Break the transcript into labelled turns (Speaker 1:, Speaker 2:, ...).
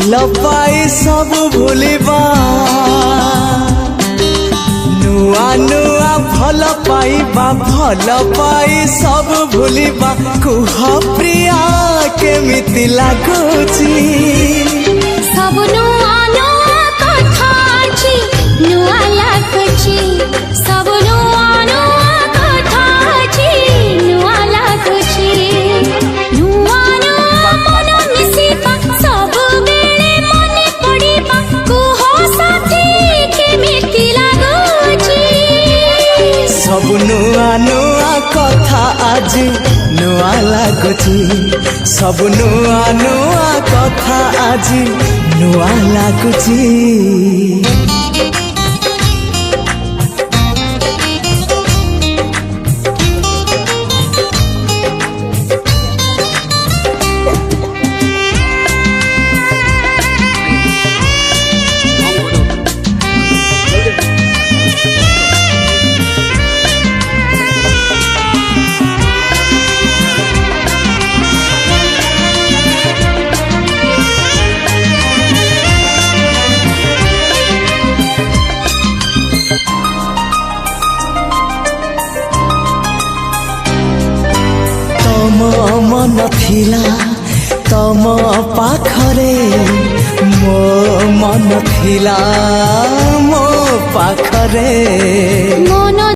Speaker 1: भल पाई सब भूलिबा नुआ नुआ भल पाई सब भूलिबा कुह प्रिया केमिति लागुची
Speaker 2: सब नुआ नुआ कथा अछि नुआ लागुची सब नुआ नुआ कथा अछि नुआ लागुची नुआ नुआ मन मिसिबा सब बेले मने पड़िबा कुह साथी केमिति लागुची
Speaker 1: सब नुआ नुआ कथा आज नुआ लागुची सब नुआ नुआ कथा आज नुआ लागुची मन थिला तम पाखरे मो मन थिला मो पाखरे।